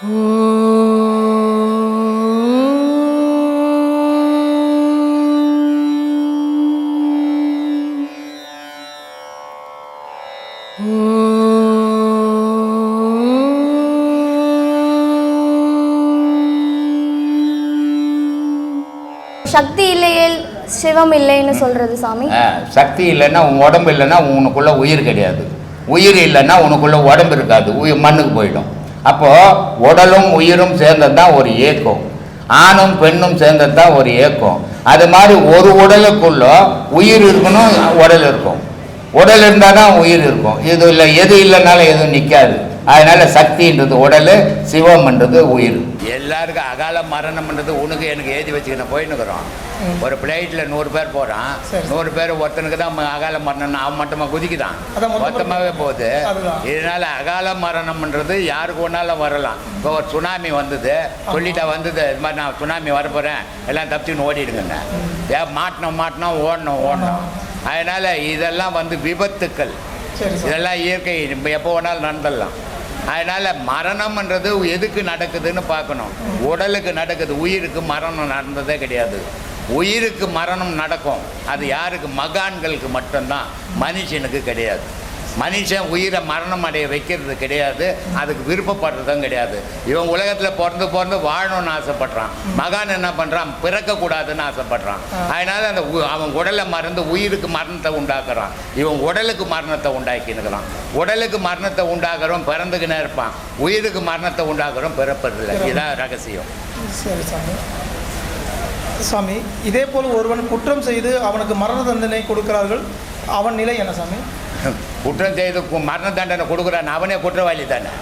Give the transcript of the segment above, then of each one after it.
சக்தி இல்லையே சிவம் இல்லைன்னு சொல்றது சாமி. சக்தி இல்லைன்னா உன் உடம்பு இல்லைன்னா உனக்குள்ள உயிர் கிடையாது. உயிர் இல்லைன்னா உனக்குள்ள உடம்பு இருக்காது, உயிர் மண்ணுக்கு போயிடும். அப்போது உடலும் உயிரும் சேர்ந்தது தான் ஒரு ஏக்கம், ஆணும் பெண்ணும் சேர்ந்தது தான் ஒரு ஏக்கம். அது மாதிரி ஒரு உடலுக்குள்ள உயிர் இருக்கணும், உடல் இருக்கும். உடல் இருந்தால் தான் உயிர் இருக்கும். இது இல்லை, எது இல்லைனாலும் எதுவும் நிற்காது. அதனால சக்தின்றது உடல், சிவம்ன்றது உயிர். எல்லாருக்கும் அகால மரணம்ன்றது உனக்கு எனக்கு எழுதி வச்சுக்கணும் போயின்னுக்குறோம். ஒரு பிளைட்டில் 100 பேர் போகிறான், 100 பேர் ஒருத்தனுக்கு தான் அகால மரணம், அவன் மட்டுமா குதிக்குதான், மொத்தமாகவே போகுது. இதனால அகால மரணம்ன்றது யாருக்கு ஒன்றாலும் வரலாம். இப்போ ஒரு சுனாமி வந்தது, சொல்லிட்டா வந்தது, இது மாதிரி நான் சுனாமி வரப்போகிறேன், எல்லாம் தப்பிச்சுன்னு ஓடிடுங்கண்ணே. ஏன் மாட்டினோம் ஓடணும். அதனால் இதெல்லாம் விபத்துக்கள், இதெல்லாம் இயற்கை, எப்போ வேணாலும் நடந்துடலாம். அதனால் மரணம்ன்றது எதுக்கு நடக்குதுன்னு பார்க்கணும். உடலுக்கு நடக்குது, உயிருக்கு மரணம் நடந்ததே கிடையாது. உயிருக்கு மரணம் நடக்கும், அது யாருக்கு? மகான்களுக்கு மட்டும்தான், மனுஷனுக்கு கிடையாது. மனுஷன் உயிரை மரணம் அடைய வைக்கிறது கிடையாது, அதுக்கு விருப்பப்படுறதும் கிடையாது. இவன் உலகத்தில் பிறந்து வாழணும்னு ஆசைப்படுறான். மகான் என்ன பண்ணுறான்? பிறக்கக்கூடாதுன்னு ஆசைப்படுறான். அதனால் அந்த அவன் உடலை மறந்து உயிருக்கு மரணத்தை உண்டாக்குறான். இவன் உடலுக்கு மரணத்தை உண்டாக்கினுக்கிறான். உடலுக்கு மரணத்தை உண்டாக்குறவன் பிறந்துக்கினே இருப்பான், உயிருக்கு மரணத்தை உண்டாக்குறவன் பிறப்பதில்லை. இதுதான் ரகசியம். சரி சாமி. சாமி, இதே போல் ஒருவன் குற்றம் செய்து அவனுக்கு மரண தண்டனை கொடுக்கிறார்கள், அவன் நிலை என்ன சாமி? குற்றம் செய்து மரண தண்டனை கொடுக்குறான், அவனே குற்றவாளி தானே.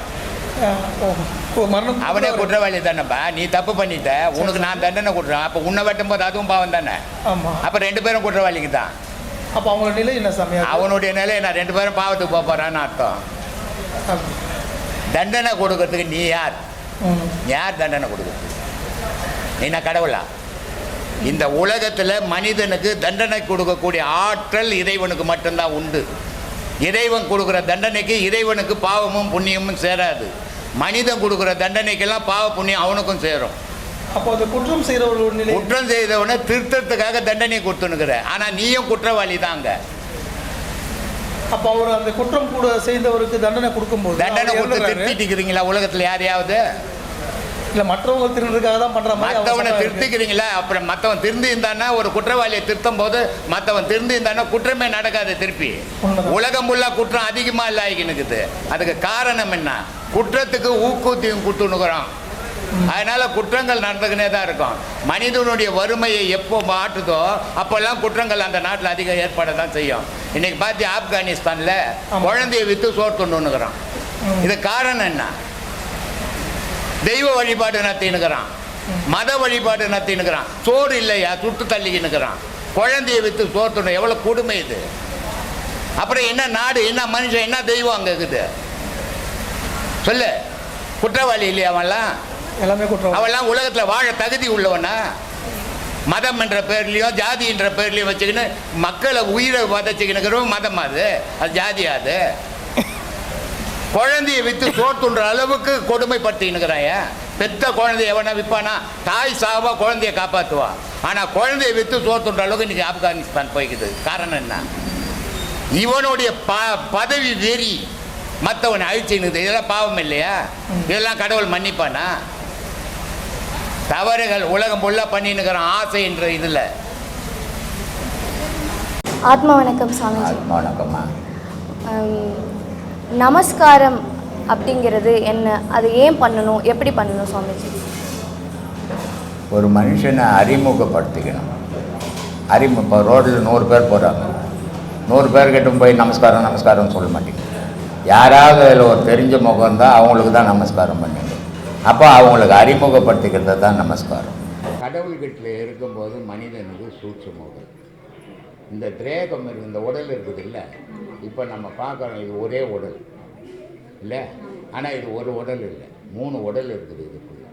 அவனே குற்றவாளி தானேப்பா. நீ தப்பு பண்ணிட்ட, உனக்கு நான் தண்டனை கொடுறேன், அப்போ உன்னை வெட்டும் போது அதுவும் பாவம் தானே. அப்போ 2 பேரும் குற்றவாளிக்கு தான். அப்போ அவங்களோட நிலை என்ன சாமி? அவனுடைய நிலை என்ன? 2 பேரும் பாவத்துக்கு போக போகிறான்னு அர்த்தம். தண்டனை கொடுக்கறதுக்கு நீ யார்? யார் தண்டனை கொடுக்குறது? நீ என்ன கடவுளா? இந்த உலகத்தில் மனிதனுக்கு தண்டனை கொடுக்கக்கூடிய ஆற்றல் இறைவனுக்கு மட்டும்தான் உண்டு. இறைவன் கொடுக்குற தண்டனைக்கு இறைவனுக்கு பாவமும் புண்ணியமும் சேராது. மனிதன் கொடுக்குற தண்டனைக்கெல்லாம் பாவ புண்ணியம் அவனுக்கும் சேரும். அப்போ அந்த குற்றம் செய்கிறவர்கள் குற்றம் செய்தவனை திருத்தத்துக்காக தண்டனை கொடுத்துனுக்குற, ஆனால் நீயும் குற்றவாளி தாங்க. அப்போ அவர் அந்த குற்றம் கூட செய்தவருக்கு தண்டனை கொடுக்கும்போது தண்டனை கொடுத்து திருத்திக்கிறீங்களா உலகத்தில் யாரையாவது? இல்லை, மற்றவங்க திருடுறதுக்காக தான் பண்ணுற மாதிரி. மற்றவனை திருத்திக்கிறீங்களா? அப்புறம் மற்றவன் திருந்தி இருந்தானா, ஒரு குற்றவாளியை திருத்தும் போது மற்றவன் திருந்தி இருந்தானா குற்றமே நடக்காது. திருப்பி உலகம் ஃபுல்லாக குற்றம் அதிகமாக இல்லை ஆகினுக்குது. அதுக்கு காரணம் என்ன? குற்றத்துக்கு ஊக்குவியும் கொடுத்துனுக்குறோம். அதனால குற்றங்கள் நடந்துக்கினே தான் இருக்கும். மனிதனுடைய வறுமையை எப்போ மாட்டுதோ அப்போல்லாம் குற்றங்கள் அந்த நாட்டில் அதிகம் ஏற்பட தான் செய்யும். இன்னைக்கு பார்த்து ஆப்கானிஸ்தானில் குழந்தைய விற்று சோறு துண்ணுக்கிறான். இது காரணம் என்ன? தெய்வ வழிபாடு நடத்தினுக்கிறான், மத வழிபாடு நடத்தினுக்கிறான். சோறு இல்லையா, சுட்டு தள்ளிக்கினுக்கிறான். குழந்தைய விற்று சோறு துண்ணு, எவ்வளோ கொடுமை இது. அப்புறம் என்ன நாடு, என்ன மனுஷன், என்ன தெய்வம் அங்கே இருக்குது சொல்லு? குற்றவாளி இல்லையா அவன்லாம்? எல்லாமே குற்றம். அவெல்லாம் உலகத்தில் வாழ தகுதி உள்ளவனா? மதம் என்ற பேர்லையும் ஜாதி என்ற பேர்லையும் வச்சுக்கின்னு மக்களை உயிரை வதச்சிக்கினுக்கிறோம். மதம் அது ஜாதியாது. குழந்தைய விற்று சோத்துன்ற அளவுக்கு கொடுமைப்படுத்தினுக்கிறாய. பெத்த குழந்தைய எவனா விற்பானா? தாய் சாவா குழந்தைய காப்பாற்றுவா. ஆனால் குழந்தைய விற்று சோத்துன்ற அளவுக்கு இன்றைக்கி ஆப்கானிஸ்தான் போய்க்குது. காரணம் என்ன? இவனுடைய பதவி வெறி மற்றவனை அழிச்சுனுது. இதெல்லாம் பாவம் இல்லையா? இதெல்லாம் கடவுள் மன்னிப்பானா? தவறுகள் உலகம் ஃபுல்லாக பண்ணினுக்கிறான் ஆசை என்ற இதில். ஆத்மா வணக்கம் சாமி. ஆத்மா வணக்கம்மா. நமஸ்காரம் அப்படிங்கிறது என்ன? அது ஏன் பண்ணணும், எப்படி பண்ணணும் சுவாமிஜி? ஒரு மனுஷனை அறிமுகப்படுத்திக்கணும். இப்போ ரோட்டில் 100 பேர் போகிறாங்க, 100 பேர்கிட்ட போய் நமஸ்காரம் சொல்ல மாட்டேங்க. யாராவது அதில் ஒரு தெரிஞ்ச முகம் தான் அவங்களுக்கு தான் நமஸ்காரம் பண்ணிங்க. அப்போ அவங்களுக்கு அறிமுகப்படுத்திக்கிறது தான் நமஸ்காரம். கடவுள்கிட்ட இருக்கும்போது மனிதனுக்கு சூட்சுமங்கள், இந்த திரேகம் இந்த உடல் இருக்குது இல்லை, இப்போ நம்ம பார்க்குறோம் இது ஒரே உடல் இல்லை, ஆனால் இது ஒரு உடல் இல்லை, 3 உடல் இருக்குது இதுக்குள்ள.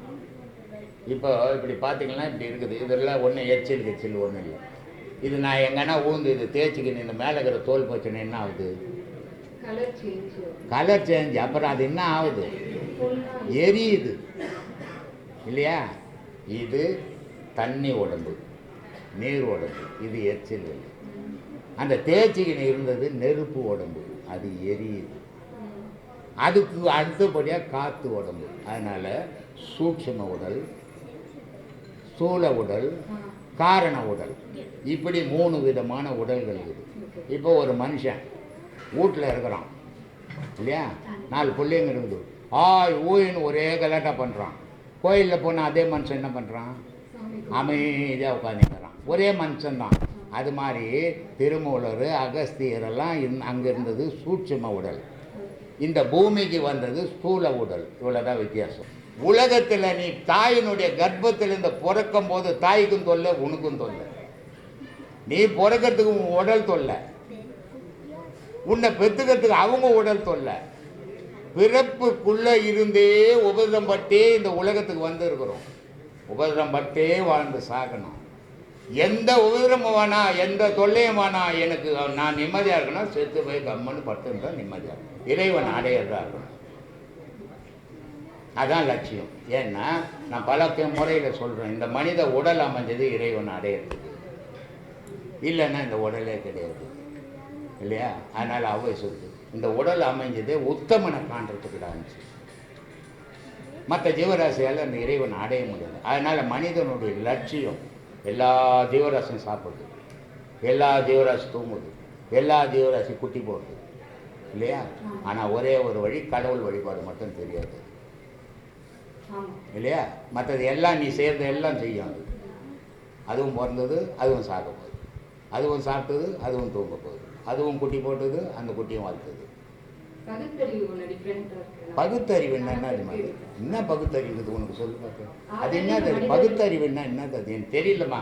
இப்போ இப்படி பார்த்தீங்கன்னா இப்படி இருக்குது, இதெல்லாம் ஒன்று எச்சில் ஒன்றும் இல்லை. இது நான் எங்கன்னா ஊந்து இது தேய்ச்சிக்கின்னு இந்த மேலே இருக்கிற தோல் போச்சுன்னு என்ன ஆகுது? Colour change. அப்புறம் அது என்ன ஆகுது? எரியுது இல்லையா? இது தண்ணி உடம்பு, நீர் உடம்பு, இது எரிச்சல் வெளி. அந்த தேய்ச்சிக்கின்னு இருந்தது நெருப்பு உடம்பு, அது எரியுது. அதுக்கு அடுத்தபடியாக காற்று உடம்பு. அதனால் சூட்சும உடல், ஸ்தூல உடல், காரண உடல், இப்படி 3 விதமான உடல்கள் இருக்குது. இப்போ ஒரு மனுஷன் வீட்டில் இருக்கிறான் இல்லையா? 4 பிள்ளைங்க இருக்குது, ஊயின்னு ஒரே கலாட்டா பண்ணுறான். கோயிலில் போனால் அதே மனுஷன் என்ன பண்ணுறான்? அமைதியாக உட்காந்துக்கிறான். ஒரே மனுஷன்தான். அது மாதிரி திருமூலர், அகஸ்தியரெல்லாம் அங்கே இருந்தது சூட்சும உடல். இந்த பூமிக்கு வந்தது ஸ்தூல உடல். இவ்வளோதான் வித்தியாசம். உலகத்தில் நீ தாயினுடைய கர்ப்பத்திலிருந்து பிறக்கும் போது தாய்க்கும் தொல்லை, உனக்கும் தொல்லை. நீ பிறக்கிறதுக்கு உன் உடல் தொல்லை, உன்னை பெற்றுக்கிறதுக்கு அவங்க உடல் தொல்லை. பிறப்புக்குள்ளே இருந்தே உபதிரம் பட்டே இந்த உலகத்துக்கு வந்துருக்கிறோம். உபதிரம் பட்டே வாழ்ந்து சாகணும். எந்த உபதிரமும் வேணா, எந்த தொல்லையும் வேணா, எனக்கு நான் நிம்மதியாக இருக்கணும், செத்து போய் கம்மன்னு பட்டுன்னு நிம்மதியாக இருக்கும். இறைவன் அடையிறதா இருக்கணும். அதான் லட்சியம். ஏன்னா நான் பல முறையில் சொல்கிறேன், இந்த மனித உடல் அமைஞ்சது இறைவன் அடையிறதுக்கு, இல்லைன்னா இந்த உடலே கிடையாது இல்லையா? அதனால் அவ்வை சொல்லுது, இந்த உடல் அமைஞ்சதே உத்தமனை காண்றதுக்கு இருந்துச்சு. மற்ற ஜீவராசியால் அந்த இறைவன் அடைய முடியாது. அதனால் மனிதனுடைய லட்சியம் எல்லா ஜீவராசியும் சாப்பிடுது, எல்லா ஜீவராசி தூங்குது, எல்லா ஜீவராசி குட்டி போடுது இல்லையா? ஆனால் ஒரே ஒரு வழி, கடவுள் வழிபாடு மட்டும் தெரியாது இல்லையா? மற்றது எல்லாம் நீ சேர்ந்த எல்லாம் செய்யும். அதுவும் பிறந்தது, அதுவும் சாக போகுது, அதுவும் சாப்பிட்டது, அதுவும் தூங்க போகுது, அதுவும் குட்டி போட்டது, அந்த குட்டியும் வளர்த்தது. பகுத்தறிவு என்ன? அது மாதிரி என்ன பகுத்தறிவுது உனக்கு சொல்லு பார்க்க. அது என்னது பகுத்தறிவுன்னா? என்னது அது எனக்கு தெரியலம்மா.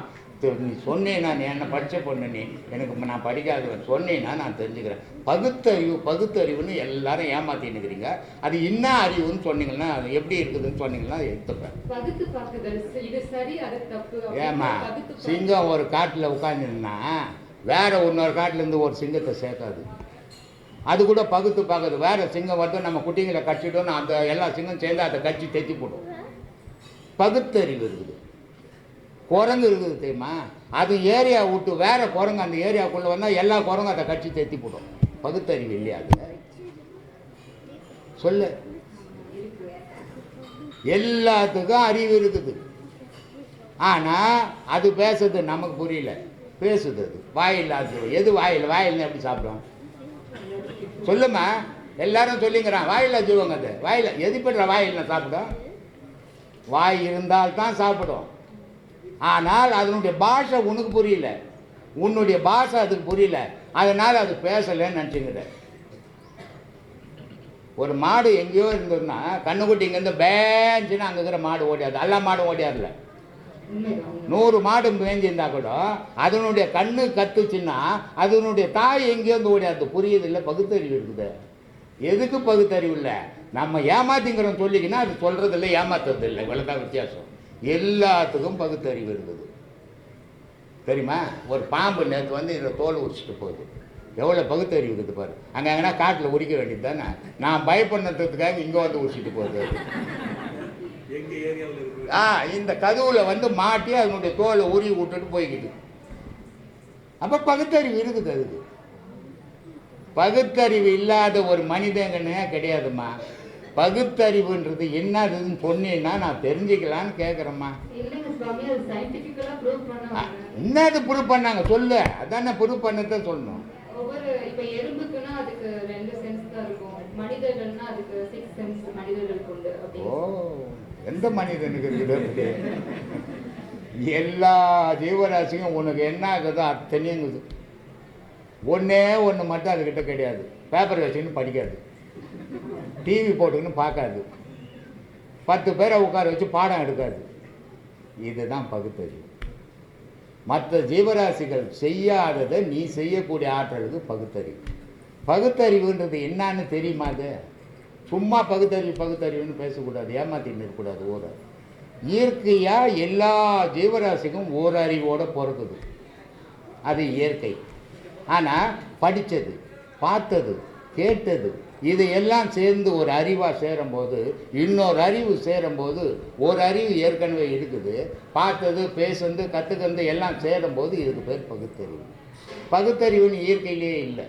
நீ சொன்னேன்னா, நீ என்ன படித்த பொண்ணு, நீ எனக்கு நான் படிக்காதவன் சொன்னேன்னா நான் தெரிஞ்சுக்கிறேன். பகுத்தறிவுன்னு எல்லாரும் ஏமாத்தின்னு இருக்கிறீங்க. அது என்ன அறிவுன்னு சொன்னீங்கன்னா, அது எப்படி இருக்குதுன்னு சொன்னீங்கன்னா எடுத்துப்பேன். ஏமா, சிங்கம் ஒரு காட்டில் உட்காந்துருந்தா வேற இன்னொரு காட்டிலேருந்து ஒரு சிங்கத்தை சேர்க்காது. அது கூட பகுத்து பார்க்குது. வேறு சிங்கம் வந்து நம்ம குட்டிங்களை கட்சிட்டோன்னு அந்த எல்லா சிங்கம் சேர்ந்து அதை கட்சி தைச்சி போடும். பகுத்தறிவு இருக்குது. குரங்கு இருக்குது தெரியுமா? அது ஏரியா விட்டு வேற குரங்கு அந்த ஏரியாவுக்குள்ளே வந்தால் எல்லா குரங்கும் அதை கட்சி தைத்தி போடும். பகுத்தறிவு இல்லையா? அது சொல்லு. எல்லாத்துக்கும் அறிவு இருக்குது. ஆனால் அது பேசுறது நமக்கு புரியல. பேசுது அது வாயில்லாது. எது வாயில்? வாயில்னு எப்படி சாப்பிடும் சொல்லுமா? எல்லாரும் சொல்லிங்கிறான் வாயில்லா ஜீவங்க. அது வாயில் எது பெற்ற வாயில்னா சாப்பிடும்? வாய் இருந்தால்தான் சாப்பிடும். ஆனால் அதனுடைய பாஷை உனக்கு புரியல, உன்னுடைய பாஷை அதுக்கு புரியல, அதனால் அது பேசலைன்னு நினச்சிக்கிற. ஒரு மாடு எங்கேயோ இருந்ததுன்னா கண்ணுக்குட்டி இங்கேருந்து பேஞ்சுன்னா அங்கே இருக்கிற மாடு ஓடியாது. எல்லா மாடும் ஓடியாதுல. 100 மாடு மேய்ஞ்சிருந்தா கூட அதனுடைய கண்ணு கத்துச்சுன்னா அதனுடைய தாய் எங்கேயிருந்து ஓடியாது. புரியுது இல்லை? பகுத்தறிவு இருக்குது. எதுக்கு பகுத்தறிவு இல்லை? நம்ம ஏமாத்திங்கிறோம் சொல்லிக்கின்னா அது சொல்கிறது இல்லை, ஏமாத்துறது இல்லை. இவ்வளோதான் வித்தியாசம். எல்லாத்துக்கும் பகுத்தறிவு இருக்குது தெரியுமா? ஒரு பாம்பு நேற்று வந்து இதில் தோல் உரிச்சிட்டு போகுது. எவ்வளோ பகுத்தறிவு இருக்குது பாரு. அங்கே எங்கன்னா காட்டில் உரிக்க வேண்டியது தானே. நான் பயப்படுறதுக்காக இங்கே வந்து உரிச்சிட்டு போகுது. இந்த கதவுல வந்து மாட்டி அதனுடைய தோலை உருவி விட்டுட்டு போய்கிட்டு. அப்போ பகுத்தறிவு இருக்குது. அதுக்கு பகுத்தறிவு இல்லாத ஒரு மனிதங்கன்னே கிடையாதும்மா. பகுத்தறிவுன்றது என்னதுன்னு சொன்னீங்கன்னா நான் தெரிஞ்சுக்கலான்னு கேட்குறேம்மா. என்னது ப்ரூவ் பண்ணாங்க சொல்லு. அதானே ப்ரூவ் பண்ணதான் சொல்லணும். ஓ, எந்த மனிதனுக்கு இருக்குது? எல்லா ஜீவராசியும் உனக்கு என்ன ஆகுதோ அத்தனையுங்குது. ஒன்றே ஒன்று மட்டும் அதுக்கிட்ட கிடையாது. பேப்பர் வச்சுக்கின்னு படிக்காது, டிவி போட்டுக்கின்னு பார்க்காது, 10 பேரை உட்கார வச்சு பாடம் எடுக்காது. இதுதான் பகுத்தறிவு. மற்ற ஜீவராசிகள் செய்யாததை நீ செய்யக்கூடிய ஆற்றலுக்கு பகுத்தறிவு. பகுத்தறிவுன்றது என்னான்னு தெரியுமா? அது சும்மா பகுத்தறிவுன்னு பேசக்கூடாது, ஏமாத்தின்னு இருக்கக்கூடாது. ஒரு இயற்கையாக எல்லா ஜீவராசிக்கும் ஓர் அறிவோடு பிறக்குது. அது இயற்கை. ஆனால் படித்தது, பார்த்தது, கேட்டது. இது எல்லாம் சேர்ந்து ஒரு அறிவாக சேரும்போது, இன்னொரு அறிவு சேரும்போது, ஒரு அறிவு ஏற்கனவே இருக்குது, பார்த்தது பேசுறது கற்றுக்கிறது எல்லாம் சேரும்போது இதுக்கு பேர் பகுத்தறிவு. பகுத்தறிவுன்னு இயற்கையிலேயே இல்லை,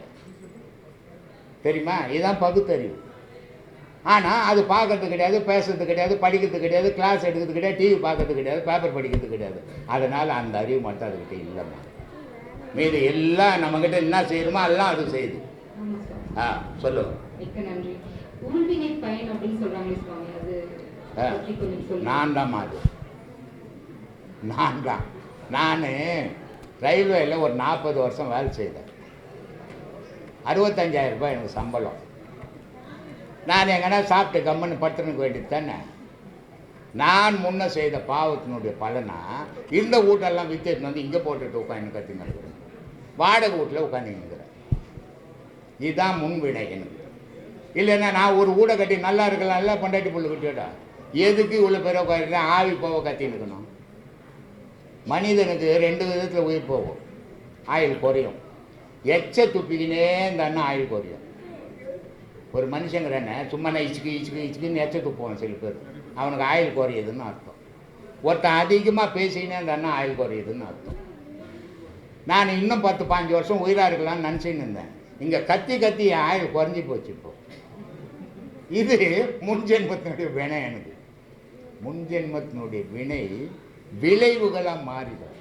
தெரியுமா? இதுதான் பகுத்தறிவு. ஆனால் அது பார்க்கறது கிடையாது, பேசுறது கிடையாது, படிக்கிறது கிடையாது, கிளாஸ் எடுக்கிறது கிடையாது, டிவி பார்க்கறது கிடையாது, பேப்பர் படிக்கிறது கிடையாது. அதனால் அந்த அறிவு மட்டும் அதுக்கிட்ட இல்லைம்மா. மீது எல்லாம் நம்மக்கிட்ட என்ன செய்யணுமோ அதெல்லாம் அது செய்யுது. சொல்லுங்க. நன்றி. ஊழ்வினை பயன் அப்படின்னு சொல்றாங்களே சுவாமி, அது நான் தான் அது நான் தான் நான் ரயில்வேயில் ஒரு 40 வருஷம் வேலை செய்தேன். 65,000 ரூபாய் எனக்கு சம்பளம். நான் எங்கன்னா சாப்பிட்டு கம்மன்னு படுத்துனுக்கு வேண்டியது தானே. நான் முன்ன செய்த பாவத்தினுடைய பலனா இந்த வீட்டெல்லாம் வித்துட்டு வந்து இங்கே போட்டுட்டு உட்காந்து கத்தி நடக்கிறேன். வாடகை வீட்டில் உட்காந்துங்கிறேன். இதுதான் முன்வினை எனக்கு. இல்லைன்னா நான் ஒரு வீடை கட்டி நல்லா இருக்கலாம், நல்லா பொண்டாட்டி புல்லு கட்டிவிடா, எதுக்கு இவ்வளோ பேரை உட்காந்து ஆவி போக கத்தின்னு மனிதனுக்கு 2 விதத்தில் உயிர் போகும். ஆயுள் குறையும். எச்ச துப்பிக்கினே இருந்தான்னா ஆயுள் குறையும். ஒரு மனுஷங்கிறன சும்மா நான் இச்சுக்குன்னு எச்ச துப்புவான் சில பேர், அவனுக்கு ஆயுள் குறையுதுன்னு அர்த்தம். ஒருத்தன் அதிகமாக பேசிக்கினே இருந்தான்னா ஆயுள் குறையுதுன்னு அர்த்தம். நான் இன்னும் 10-15 வருஷம் உயிராக இருக்கலாம்னு நினச்சின்னு இருந்தேன். இங்கே கத்தி என் ஆயுள் குறைஞ்சி போச்சு. இப்போ இது முன்ஜென்மத்தினுடைய வினை. எனக்கு முன்ஜென்மத்தினுடைய வினை விளைவுகளாக மாறிடும்.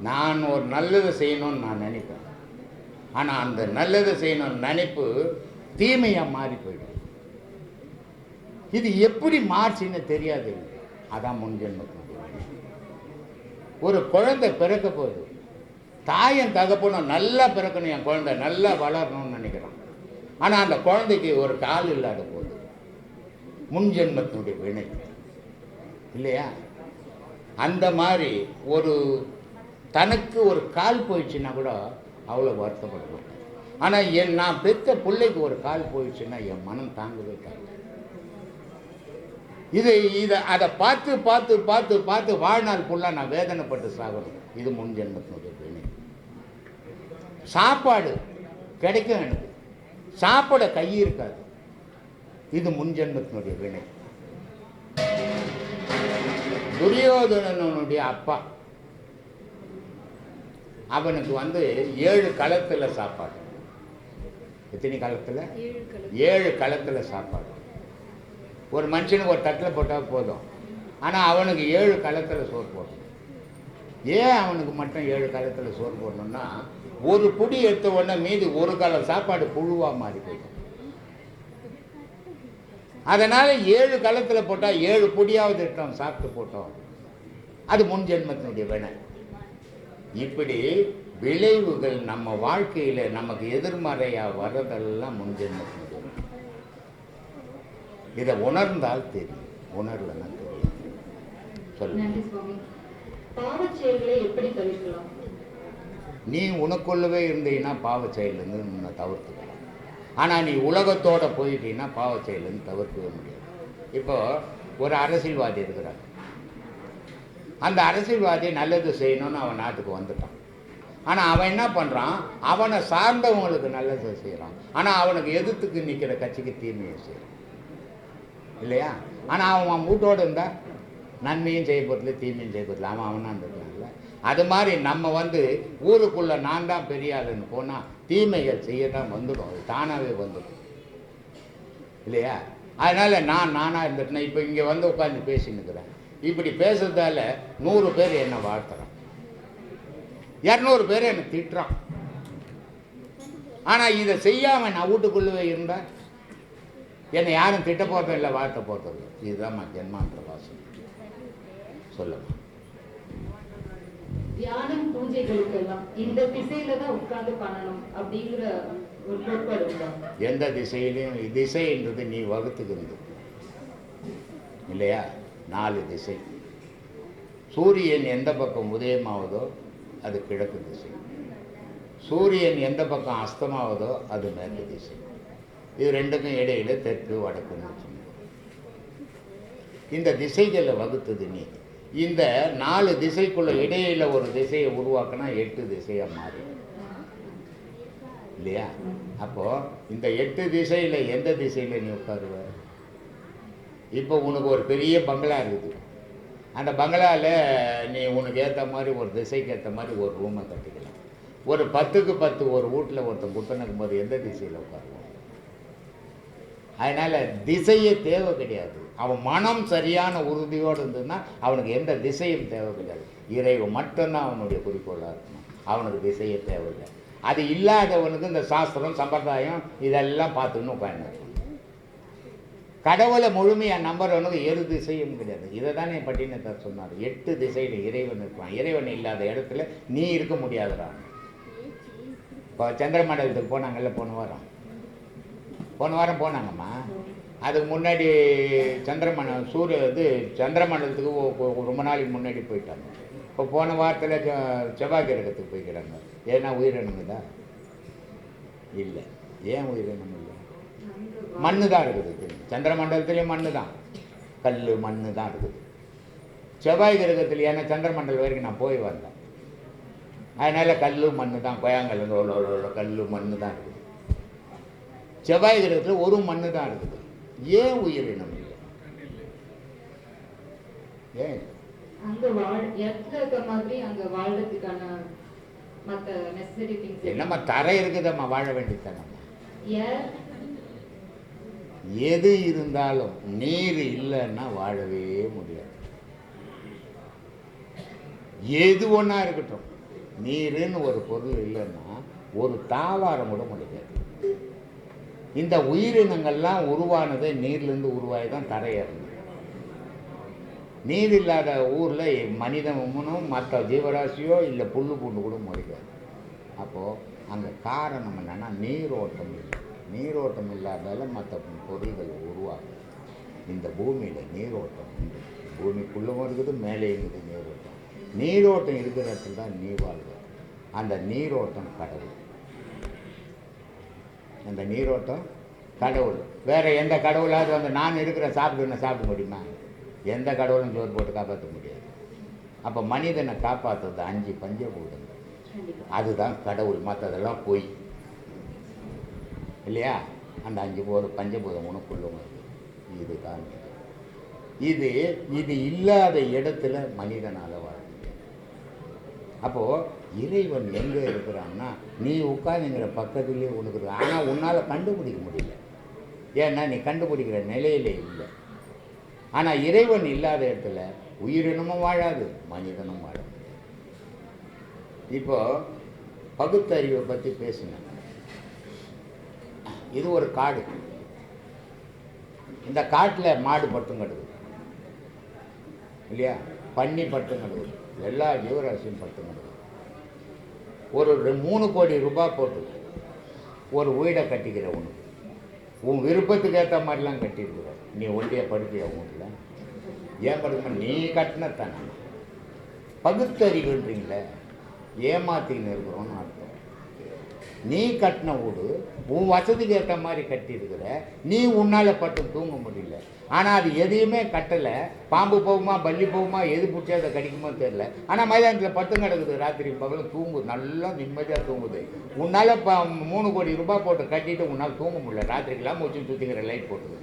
நான் ஒரு நல்லதை செய்யணும்னு நான் நினைப்பேன், ஆனால் அந்த நல்லதை செய்யணும்னு நினைப்பு தீமையாக மாறி போயிடும். இது எப்படி மாறிச்சின்னு தெரியாது. அதான் முன்ஜென்மத்தினுடைய வினை. ஒரு குழந்தை பிறக்க போகுது, தாயும் தகப்பனும் நல்லா பிறக்கணும், என் குழந்தை நல்லா வளரணும்னு நினைக்கிறான். ஆனால் அந்த குழந்தைக்கு ஒரு கால் இல்லாத போகுது. முன்ஜென்மத்தினுடைய வினை இல்லையா? அந்த மாதிரி ஒரு தனக்கு ஒரு கால் போயிடுச்சுன்னா கூட அவ்வளோ வருத்தப்பட மாட்டேன். ஆனால் நான் பெற்ற பிள்ளைக்கு ஒரு கால் போயிடுச்சுன்னா என் மனம் தாங்கவே தாங்க. இதை அதை பார்த்து பார்த்து பார்த்து பார்த்து வாழ்நாள் ஃபுல்லாக நான் வேதனைப்பட்டு சாகணும். இது முன்ஜென்மத்தினுடைய வினை. சாப்பாடு கிடைக்கும், எனக்கு சாப்பிட கை இருக்காது. இது முன்ஜென்மத்தினுடைய வினை. துரியோதனனுடைய அப்பா, அவனுக்கு 7 களத்தில் சாப்பாடு. எத்தனை காலத்தில்? 7 களத்தில் சாப்பாடு. ஒரு மனுஷனுக்கு ஒரு தட்டில் போட்டால் போதும், ஆனால் அவனுக்கு 7 களத்தில் சோறு போடணும். ஏன் அவனுக்கு மட்டும் 7 காலத்தில் சோறு போடணும்னா, ஒரு புடி எடுத்த உடனே மீதி ஒரு காலம் சாப்பாடு புழுவாக மாறி போயிடும். அதனால் 7 காலத்தில் போட்டால் 7 புடியாவது எடுத்தோம் சாப்பிட்டு போட்டோம். அது முன்ஜென்மத்தினுடைய வினை. இப்படி விளைவுகள் நம்ம வாழ்க்கையில் நமக்கு எதிர்மறையாக வர்றதெல்லாம் முன்ஜென்மத்தினுடைய வினை. இதை உணர்ந்தால் தெரியும், உணரலன்னா தெரியும். சொல்லுங்க. பாவச்செயல்களை எப்படி தவிர்க்கலாம்? நீ உனக்குள்ளவே இருந்தீங்கன்னா பாவச் செயலேருந்து உன்னை தவிர்த்துக்கலாம். ஆனால் நீ உலகத்தோடு போயிட்டீங்கன்னா பாவச் செயலேருந்து தவிர்க்கவே முடியாது. இப்போ ஒரு அரசியல்வாதி இருக்கிறார். அந்த அரசியல்வாதி நல்லது செய்யணும்னு அவன் நாட்டுக்கு வந்துட்டான். ஆனால் அவன் என்ன பண்ணுறான், அவனை சார்ந்தவங்களுக்கு நல்லது செய்கிறான். ஆனால் அவனுக்கு எதிர்த்துக்கு நிற்கிற கட்சிக்கு தீமையை செய்கிறான் இல்லையா? ஆனால் அவன் வீட்டோடு இருந்தால் நன்மையும் செய்ய போகிறதுல தீமையும் செய்ய போகிறதுல அவனாக இருந்துக்கலாம்ல. அது மாதிரி நம்ம ஊருக்குள்ளே நான் தான் பெரிய ஆளுன்னு போனால் தீமைகள் செய்ய தான் வந்துடும். அது தானாகவே வந்துடும் இல்லையா? அதனால் நானாக இருந்துட்டேன்னா இப்போ இங்கே உட்காந்து பேசின்னுக்கிறேன். இப்படி பேசுறதால 100 பேர் என்னை வாழ்த்துறான், 200 பேர் என்னை திட்டுறான். ஆனால் இதை செய்யாமல் நான் வீட்டுக்குள்ளவே இருந்தால் என்னை யாரும் திட்ட போகிறதும் இல்லை, வாழ்த்த போகிறது. இதுதான் ஜென்மாந்திர வாசம். சொல்லுங்க. தியானம் பூஜைகளுக்கெல்லாம் இந்த திசையில தான் உட்கார்ந்து பண்ணணும் அப்படிங்கிற ஒரு கோட்பாடு உண்டா? எந்த திசையிலையும் திசைன்றது நீ வகுத்துக்கிறது இல்லையா? 4 திசை. சூரியன் எந்த பக்கம் உதயமாவதோ அது கிழக்கு திசை, சூரியன் எந்த பக்கம் அஸ்தமாவதோ அது மேற்கு திசை. இது ரெண்டுக்கும் இடையில தெற்கு வடக்குன்னு சொல்லுவோம். இந்த திசைகளை வகுத்தது நீ. இந்த 4 திசைக்குள்ள இடையில ஒரு திசையை உருவாக்கினா 8 திசையாக மாறி இல்லையா? அப்போது இந்த 8 திசையில் எந்த திசையில் நீ உட்காருவ? இப்போ உனக்கு ஒரு பெரிய பங்களா இருக்குது. அந்த பங்களாவில் நீ உனக்கு ஏற்ற மாதிரி ஒரு திசைக்கு ஏற்ற மாதிரி ஒரு ரூமை கட்டிக்கலாம். ஒரு 10க்கு 10 ஒரு வீட்டில் ஒருத்தன் குத்தனுக்கும் போது எந்த திசையில் உட்காருவோம்? அதனால் திசையே தேவை கிடையாது. அவன் மனம் சரியான உறுதியோடு இருந்ததுன்னா அவனுக்கு எந்த திசையும் தேவை கிடையாது. இறைவன் மட்டும்தான் அவனுடைய குறிக்கோளாக இருக்கணும். அவனுக்கு திசையே தேவையில்லை. அது இல்லாதவனுக்கு இந்த சாஸ்திரம் சம்பிரதாயம் இதெல்லாம் பார்த்துன்னு உட்காந்துருக்கணும். கடவுளை முழுமையாக நம்புறவனுக்கு எது திசையும் கிடையாது. இதை தான் என் பட்டினத்தார் சொன்னார். 8 திசையில் இறைவன் இருப்பான். இறைவன் இல்லாத இடத்துல நீ இருக்க முடியாதுறான். இப்போ சந்திரமண்டலத்துக்கு போனாங்கல்ல போன வாரம் போனாங்கம்மா. அதுக்கு முன்னாடி சந்திரமண்டலத்துக்கு ரொம்ப நாளைக்கு முன்னாடி போயிட்டாங்க. இப்போ போன வாரத்தில் செவ்வாய் கிரகத்துக்கு போய்க்கிறாங்க. ஏன்னா உயிரினம் தான் இல்லை. ஏன் உயிரினம் இல்லை? மண்ணு தான் இருக்குது. சந்திரமண்டலத்துலேயும் மண்ணு தான், கல் மண்ணு தான் இருக்குது. செவ்வாய் கிரகத்தில் ஏன்னா சந்திரமண்டலம் வரைக்கும் நான் போய் வந்தேன். அதனால் கல் மண்ணு தான், கொயாங்கல் கல் மண்ணு தான் இருக்குது. செவ்வாய் கிரகத்தில் ஒரு மண்ணு தான் இருக்குது. ஏன் உயிரினம் இல்லை? ஏன் என்னம்மா தரை இருக்குதம்மா, வாழ வேண்டியதானம்மா. எது இருந்தாலும் நீர் இல்லைன்னா வாழவே முடியாது. எது ஒன்றா இருக்கட்டும், நீருன்னு ஒரு பொருள் இல்லைன்னா ஒரு தாவாரம் கூட முடியாது. இந்த உயிரினங்கள்லாம் உருவானது நீர்லேருந்து உருவாகி தான் தரையேறணும். நீர் இல்லாத ஊரில் மனிதனும் மற்ற ஜீவராசியோ இல்லை புல்லு பூண்டு கூட முளைக்காது. அப்போது அங்கே காரணம் என்னென்னா நீரோட்டம் இல்லை. நீரோட்டம் இல்லாதால மற்ற பொருள்கள் உருவாகும். இந்த பூமியில் நீரோட்டம் உண்டு. பூமிக்குள்ளவும் இருக்குது, மேலே இருக்குது நீரோட்டம். நீரோட்டம் இருக்கிற இடத்துல தான் நீர் வாழ்வு. அந்த நீரோட்டம் கடவுள். அந்த நீரோட்டம் கடவுள். வேறு எந்த கடவுளாவது வந்து நான் இருக்கிற சாப்பிட முடியுமா? எந்த கடவுளும் ஜோர் போட்டு காப்பாற்ற முடியாது. அப்போ மனிதனை காப்பாற்றுறது 5 பஞ்சபூதங்கள். அதுதான் கடவுள். மற்றதெல்லாம் பொய் இல்லையா? அந்த 5 பஞ்சபூதம் உனக்குள்ளும் வருது. இதுதான் இது இல்லாத இடத்துல மனிதனால் வாழ முடியாது. அப்போது இறைவன் எங்கே இருக்கிறான்னா நீ உட்காந்துங்கிற பக்கத்துலேயே உனக்கு இருக்கு. ஆனால் உன்னால் கண்டுபிடிக்க முடியல. ஏன்னா நீ கண்டுபிடிக்கிற நிலையிலே இல்லை. ஆனால் இறைவன் இல்லாத இடத்துல உயிரினமும் வாழாது, மனிதனும் வாழ முடியாது. இப்போ பகுத்தறிவை பற்றி பேசினேன். இது ஒரு காடு. இந்த காட்டில் மாடு பட்டும் கிடக்குது இல்லையா? பன்னி பட்டும் கிடக்குது. எல்லா ஜீவராசியும் பட்டும் கிடக்குது. ஒரு 3 கோடி ரூபாய் போட்டு ஒரு வீடை கட்டிக்கிற உனக்கு உன் விருப்பத்துக்கு ஏற்ற மாதிரிலாம் கட்டியிருக்கிற நீ ஒண்டியை படுத்திய வீட்டில் ஏன் படுக்க? நீ கட்டினத்தானே. பகுத்தறிவுன்றீங்களே, ஏமாத்தின்னு இருக்கிறோன்னு அர்த்தம். நீ கட்டின வீடு உன் வசதிக்கு ஏற்ற மாதிரி கட்டியிருக்கிற. நீ உன்னால் பட்டு தூங்க முடியல. ஆனால் அது எதையுமே கட்டலை. பாம்பு போகுமா, பல்லி போகுமா, எது பிடிச்சா அதை கடிக்குமோ தெரியல. ஆனால் மைதானத்தில் பட்டும் கிடக்குது. ராத்திரி பகலும் தூங்குது, நல்லா நிம்மதியாக தூங்குது. உன்னால் 3 கோடி ரூபாய் போட்டு கட்டிட்டு உன்னால் தூங்க முடியல. ராத்திரிக்கெல்லாம் மூச்சு சுற்றிக்கிற லைட் போட்டுது.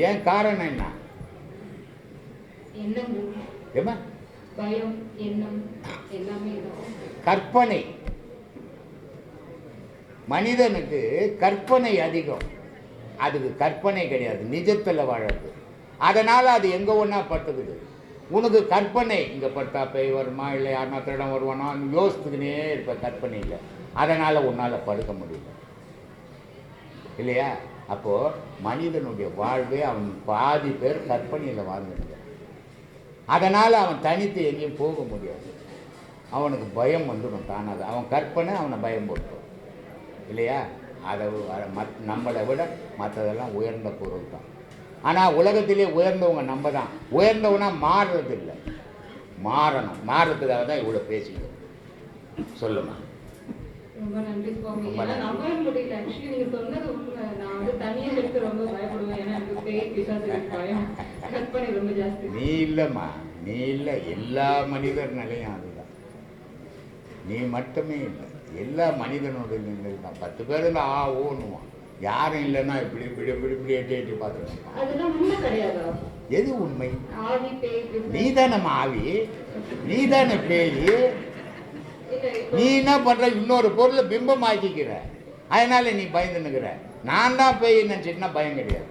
ஏன் காரணம் என்ன? கற்பனை. மனிதனுக்கு கற்பனை அதிகம். அதுக்கு கற்பனை கிடையாது, நிஜத்தில் வாழறது. அதனால் அது எங்கே ஒன்றா பட்டுக்குது. உனக்கு கற்பனை இங்கே பட்டா பேய் வருமா, இல்லை யாருனா திருடம் வருவானோ, யோசித்துக்கினே இருப்ப கற்பனையில். அதனால் உன்னால் படுக்க முடியல இல்லையா? அப்போது மனிதனுடைய வாழ்வே அவன் பாதி பேர் கற்பனையில் வாழ்ந்துருக்க. அதனால் அவன் தனித்து எங்கேயும் போக முடியாது. அவனுக்கு பயம் வந்துடும் தானாக. அவன் கற்பனை அவனை பயம் போட்டுரும் இல்லையா? அதை நம்மளை விட மற்றதெல்லாம் உயர்ந்த பொருள் தான். ஆனால் உலகத்திலே உயர்ந்தவங்க நம்ம தான். உயர்ந்தவனா மாறுறது இல்லை, மாறணும். மாறுறதுக்காக தான் இவ்வளோ பேசிக்கணும். சொல்லுமா? ரொம்ப நன்றி சுவாமி. ஏன்னா நம்பவே முடியல. ஆக்சுவலி நீங்க சொன்னது உண்மை. நான் வந்து தனியாக எடுத்து ரொம்ப பயப்படுவேன். ஏன்னா எனக்கு பேய் பிசாசு பயம், கற்பனை ரொம்ப ஜாஸ்தி. நீ இல்லைம்மா, நீ இல்லை. எல்லா மனிதர் நிலையும் அதுதான். நீ மட்டுமே இல்லை, எல்லா மனிதனுடைய நிலை தான். 10 பேர் இருந்தால் ஓணுவான், யாரும் இல்லைன்னா இப்படி இப்படி இப்படி இப்படி எட்டி எட்டி பார்த்துருவான். அதெல்லாம் உண்மை கிடையாதா? எது உண்மை? ஆவி பேய் நீ தானே ஆவி, நீ தானே பேய். நீ என்ன பண்ற, இன்னொரு பொருளை பிம்பம் ஆக்கிக்கிற, அதனால நீ பயந்துன்னுக்கிற. நான் தான் பேய் நினச்சிட்டுனா பயம் கிடையாது,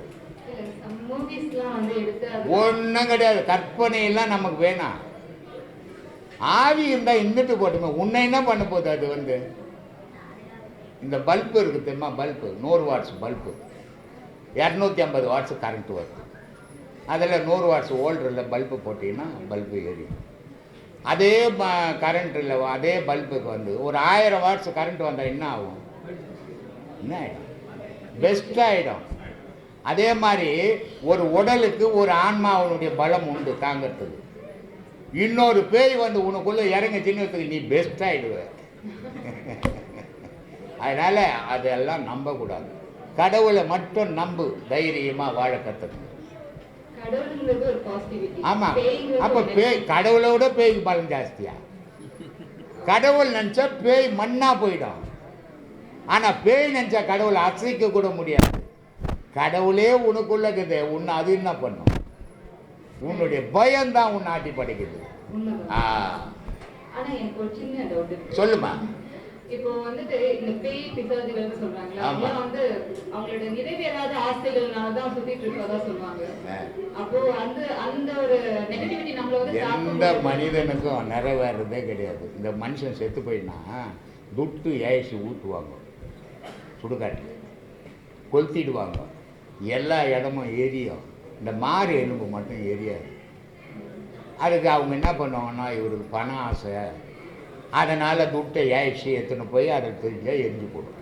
ஒன்றும் கிடையாது. கற்பனை எல்லாம் நமக்கு வேணாம். ஆவி இருந்தால் இருந்துட்டு போட்டுமே, உன்னை என்ன பண்ண போகுது? அது வந்து இந்த பல்பு இருக்குது தெரியுமா, bulb 100 watts bulb, 250 watts current வருது. அதில் 100 வாட்ஸ் ஓல்டரில் பல்பு போட்டிங்கன்னா பல்பு எரியும். அதே கரண்ட்டில் அதே பல்புக்கு வந்து ஒரு 1000 வாட்ஸ் கரண்ட் வந்தால் என்ன ஆகும்? என்ன ஆகிடும்? பெஸ்ட்டாகிடும். அதே மாதிரி ஒரு உடலுக்கு ஒரு ஆன்மாவனுடைய பலம் உண்டு தாங்கிறதுக்கு. இன்னொரு பேய் வந்து உனக்குள்ளே இறங்க சின்னத்துக்கு நீ பெஸ்ட் ஆகிடுவ. அதனால் அதெல்லாம் நம்பக்கூடாது. கடவுளை மட்டும் நம்பு, தைரியமாக வாழ கற்றுக்கணும். ஆமாம். அப்போ பேய் கடவுளை விட பேய்க்கு பலம் ஜாஸ்தியா? கடவுள் நினச்சா பேய் மண்ணாக போயிடும். ஆனால் பேய் நினச்சா கடவுளை அசைக்க கூட முடியாது. கடவுளே உனக்குள்ள இருக்குது, உன்னை அது என்ன பண்ணும்? உன்னுடைய பயம்தான் உன்னை ஆட்டி படைக்குது. சொல்லுமா. இப்போ வந்துட்டு இந்த பேய் பிசாசுகள்னு சொல்றாங்க, அவங்க வந்து அவங்களோட நிறைவேறாத ஆசைகள்னால தான் சுத்திட்டு இருக்கறதா சொல்றாங்க. அப்போ அந்த ஒரு நெகட்டிவிட்டி நம்மள வந்து எந்த மனிதனுக்கும் நிறைவேறதே கிடையாது. இந்த மனுஷன் செத்து போயினா துட்டு ஏசி ஊற்றுவாங்க, சுடுகாட்டு கொளுத்திடுவாங்க, எல்லா இடமும் எரியும். இந்த மாறு எலும்பு மட்டும் எரியாது. அதுக்கு அவங்க என்ன பண்ணுவாங்கன்னா, இவருக்கு பண ஆசை, அதனால் துட்டை ஏசி எடுத்துன்னு போய் அதை தெரிஞ்சால் எரிஞ்சு போடும்.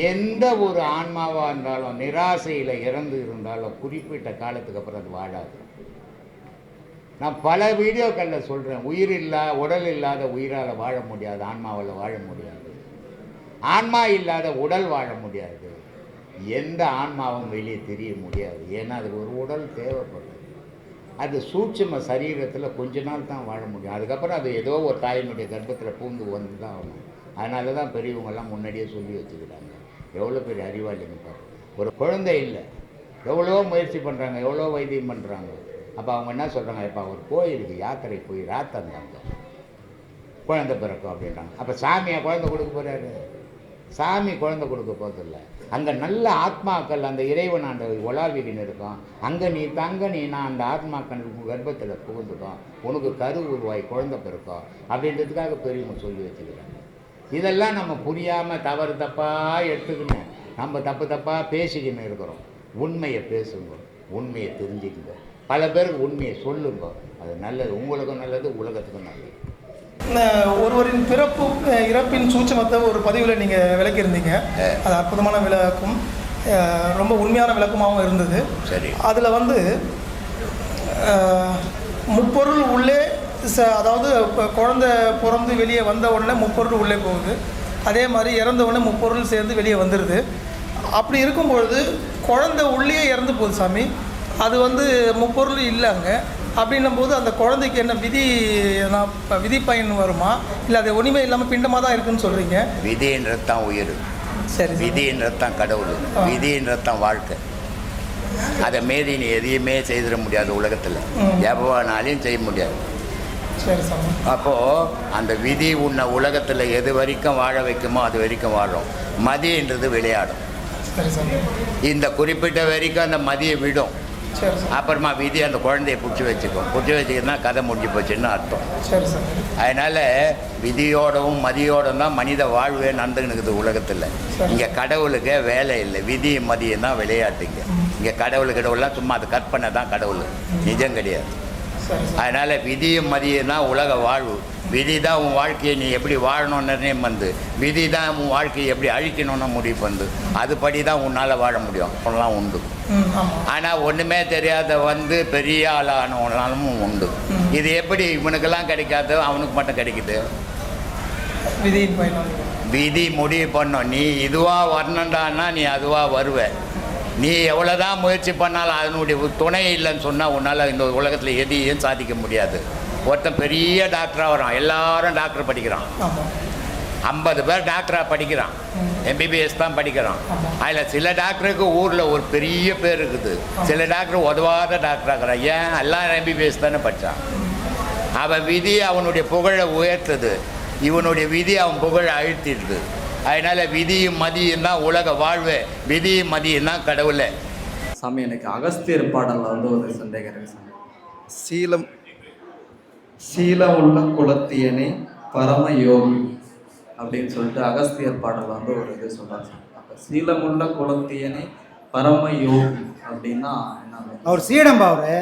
எந்த ஒரு ஆன்மாவாக இருந்தாலும் நிராசையில் இறந்து இருந்தாலும் குறிப்பிட்ட காலத்துக்கு அப்புறம் அது வாழாது. நான் பல வீடியோக்களில் சொல்கிறேன், உடல் இல்லாத உயிரால் வாழ முடியாது, ஆன்மாவால் வாழ முடியாது. ஆன்மா இல்லாத உடல் வாழ முடியாது. எந்த ஆன்மாவும் வெளியே தெரிய முடியாது. ஏன்னா அதுக்கு ஒரு உடல் தேவைப்படும். அது சூட்சும சரீரத்தில் கொஞ்ச நாள் தான் வாழ முடியும். அதுக்கப்புறம் அது ஏதோ ஒரு தாயினுடைய கர்ப்பத்தில் பூந்து வந்து தான் ஆகணும். அதனால தான் பெரியவங்கெல்லாம் முன்னாடியே சொல்லி வச்சுக்கிறாங்க. எவ்வளோ பெரிய அறிவாளிங்க பாரு. ஒரு குழந்தை இல்லை, எவ்வளோ முயற்சி பண்ணுறாங்க, எவ்வளோ வைத்தியம் பண்ணுறாங்க. அப்போ அவங்க என்ன சொல்கிறாங்க, இப்போ ஒரு கோயிலுக்கு யாத்திரை போய் ராத்தந்தாங்க குழந்தை பிறக்கும் அப்படின்றாங்க. அப்போ சாமியாக குழந்தை கொடுக்க போகிறாரு? சாமி குழந்தை கொடுக்க போகிறதில்ல. அங்கே நல்ல ஆத்மாக்கள் அந்த இறைவன் அந்த உலாவிகின்னு இருக்கும். அங்கே நீ நான் அந்த ஆத்மாக்கள் கர்ப்பத்தில் புகுந்துக்கும், உனக்கு கரு உருவாய் குழந்தை பிறக்கும் அப்படின்றதுக்காக பெரியவங்க சொல்லி வச்சுக்கிறாங்க. இதெல்லாம் நம்ம புரியாமல் தவறு தப்பாக எடுத்துக்கின்னு நம்ம தப்பாக பேசிக்கின்னு இருக்கிறோம். உண்மையை பேசுங்க, உண்மையை தெரிஞ்சுக்குங்க. பல பேருக்கு உண்மையை சொல்லுங்க. அது நல்லது, உங்களுக்கும் நல்லது, உலகத்துக்கும் நல்லது. ஒருவரின் இறப்பின் சூட்சமத்தை ஒரு பதிவில் நீங்கள் விளக்கியிருந்தீங்க. அது அற்புதமான விளக்கம், ரொம்ப உண்மையான விளக்கமாகவும் இருந்தது. சரி. அதில் வந்து முப்பொருள் உள்ளே அதாவது குழந்தை பிறந்து வெளியே வந்த உடனே முப்பொருள் உள்ளே போகுது. அதே மாதிரி இறந்த உடனே முப்பொருள் சேர்ந்து வெளியே வந்துடுது. அப்படி இருக்கும்பொழுது குழந்தை உள்ளே இறந்து போகுது சாமி. அது வந்து முப்பொருள் இல்லைங்க. அப்படின்னும் போது அந்த குழந்தைக்கு என்ன விதி பயன் வருமா, இல்லை அது ஒன்றுமே இல்லாமல் பிண்டமாக தான் இருக்குன்னு சொல்கிறீங்க? விதின்றது தான் உயிர். சரி. விதின்றது தான் கடவுள். விதின்றது தான் வாழ்க்கை. அதை மீறி நீ எதையுமே செய்திட முடியாது. உலகத்தில் எவ்வளோனாலையும் செய்ய முடியாது. சரி சார். அப்போது அந்த விதி உன்னை உலகத்தில் எது வரைக்கும் வாழ வைக்குமோ அது வரைக்கும் வாழும். மதின்றது விளையாடும். சரி சார். இந்த குறிப்பிட்ட வரைக்கும் அந்த மதியை விடும். அப்புறமா விதி அந்த குழந்தைய பிடிச்சி வச்சுக்கினா கதை முடிஞ்சு போச்சுன்னு அர்த்தம். சரி சார். அதனால் விதியோடவும் மதியோடும் தான் மனித வாழ்வே நடந்துக்கிட்டு உலகத்தில். இங்கே கடவுளுக்கே வேலை இல்லை. விதி மதியம் தான் விளையாட்டுங்க. இங்கே கடவுள்லாம் சும்மா அது கற்பனை தான், கடவுள் நிஜம் கிடையாது. அதனால் விதியும் மதியம் தான் உலக வாழ்வு. விதி தான் உன் வாழ்க்கையை நீ எப்படி வாழணும்னு நிர்ணயம் வந்து, விதி தான் உன் வாழ்க்கையை எப்படி அழிக்கணும்னு முடிவு பண்ணு. அதுபடி தான் உன்னால் வாழ முடியும். அதெல்லாம் உண்டு. ஆனால் ஒன்றுமே தெரியாத பெரிய ஆளானவனாலும் உண்டு. இது எப்படி இவனுக்கெல்லாம் கிடைக்காது, அவனுக்கு மட்டும் கிடைக்குது? விதி முடிவு பண்ணும். நீ இதுவாக வரணுண்டான்னா நீ அதுவாக வருவ. நீ எவ்வளோதான் முயற்சி பண்ணாலும் அதனுடைய துணை இல்லைன்னு சொன்னால் உன்னால் இந்த உலகத்தில் எதையும் சாதிக்க முடியாது. ஒருத்தன் பெரிய டாக்டராக வரான், எல்லாரும் டாக்டர் படிக்கிறான். 50 பேர் டாக்டராக படிக்கிறான், எம்பிபிஎஸ் தான் படிக்கிறான். அதில் சில டாக்டருக்கு ஊரில் ஒரு பெரிய பேர் இருக்குது, சில டாக்டர் உதவாத டாக்டராகிறான். ஏன்? எல்லாம் எம்பிபிஎஸ் தானே படித்தான். அவன் விதி அவனுடைய புகழை உயர்த்துது, இவனுடைய விதி அவன் புகழை அழுத்திடுது. அதனால் விதியும் மதியும் தான் உலக வாழ்வு, விதியும் மதியும் தான் கடவுளை. சாமி, எனக்கு அகஸ்தியர் பாடலில் வந்து ஒரு சந்தேகம் இருக்குது சாமி. சீலம் உள்ள குலத்தியனே பரம யோகி அப்படின்னு சொல்லிட்டு அகஸ்தியர் பாடலில் வந்து ஒரு இது சொல்கிறார் சாமி. அப்போ சீலமுள்ள குலத்தியனே பரம யோகி அப்படின்னா என்ன? அவர் சீடம், அவரு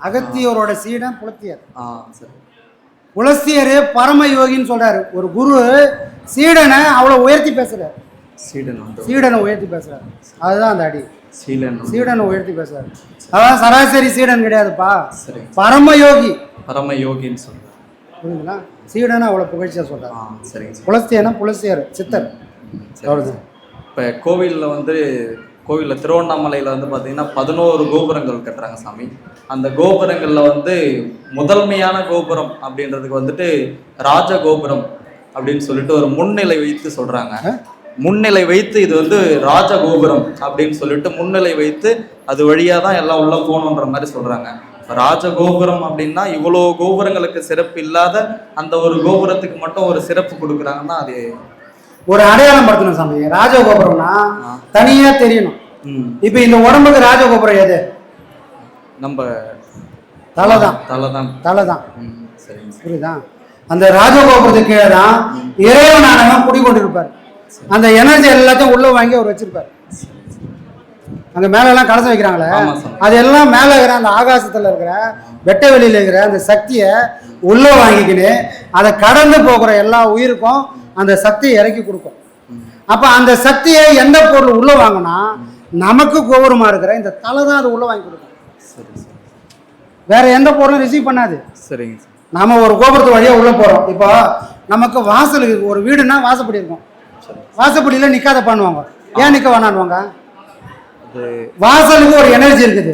அகத்தியரோட சீடம் புலத்தியர். சரி. புலஸ்தியர் பரம யோகின்னு சொல்றாரு. ஒரு குரு சீடனை அவ்வளோ உயர்த்தி பேசுறாரு. சீடனை உயர்த்தி பேசுறாரு. அதுதான் அந்த அடி. சீடனை உயர்த்தி பேசுறாரு. அதான் சராசரி சீடன் கிடையாதுப்பா, பரம யோகி. பரம யோகின்னு சொல்றாரு. புரியுதுங்களா? சீடனை அவ்வளோ புகழ்ச்சியா சொல்றாரு. சரிங்க. புலஸ்தியனா புலஸ்தியர் சித்தர். இப்போ கோவிலில் திருவண்ணாமலையில் வந்து பார்த்தீங்கன்னா 11 கோபுரங்கள் கட்டுறாங்க சாமி. அந்த கோபுரங்களில் வந்து முதன்மையான கோபுரம் அப்படின்றதுக்கு வந்துட்டு ராஜ கோபுரம் அப்படின்னு சொல்லிட்டு ஒரு முன்னிலை வைத்து சொல்கிறாங்க. முன்னிலை வைத்து இது வந்து ராஜ கோபுரம் அப்படின்னு சொல்லிட்டு முன்னிலை வைத்து அது வழியாக தான் எல்லாம் உள்ளே போகணுன்ற மாதிரி சொல்கிறாங்க. ராஜ கோபுரம் அப்படின்னா இவ்வளோ கோபுரங்களுக்கு சிறப்பு இல்லாத அந்த ஒரு கோபுரத்துக்கு மட்டும் ஒரு சிறப்பு கொடுக்குறாங்கன்னா அது ஒரு அடையாளம் படுத்தணும் சாமி. ராஜகோபுரம்னா தனியா தெரியணும். இப்ப இந்த உடம்புக்கு ராஜகோபுரம் எது? நம்ம தலைதான். புரியுதா? அந்த ராஜகோபுரத்துக்கு கீழே தான் இறைவனானவன் குடிக்கொண்டிருப்பார். அந்த எனர்ஜி எல்லாத்தையும் உள்ள வாங்கி அவர் வச்சிருப்பார். அங்க மேல எல்லாம் கலசம் வைக்கிறாங்களே, அதெல்லாம் மேல இருக்கிற அந்த ஆகாசத்துல இருக்கிற வெட்ட வெளியில இருக்கிற அந்த சக்தியை உள்ள வாங்கிக்கின்னு அதை கடந்து போகிற எல்லா உயிருக்கும் அந்த சக்தியை இறக்கி கொடுக்கும். அப்ப அந்த சக்தியை எந்த பொருள் உள்ள வாங்கினா நமக்கு கோபுரமா இருக்கிற இந்த தலை தான் அது உள்ள வாங்கி கொடுக்கும். வேற எந்த பொருளும் ரிசீவ் பண்ணாது. சரிங்க. நாம ஒரு கோபுரத்து வழியா உள்ள போறோம். இப்போ நமக்கு வாசலுக்கு ஒரு வீடுனா வாசப்படி இருக்கும். வாசப்படியில நிக்காத பண்ணுவாங்க. ஏன் நிக்க வேணான்வாங்க? வாசலுக்கு ஒரு எனர்ஜி இருக்குது,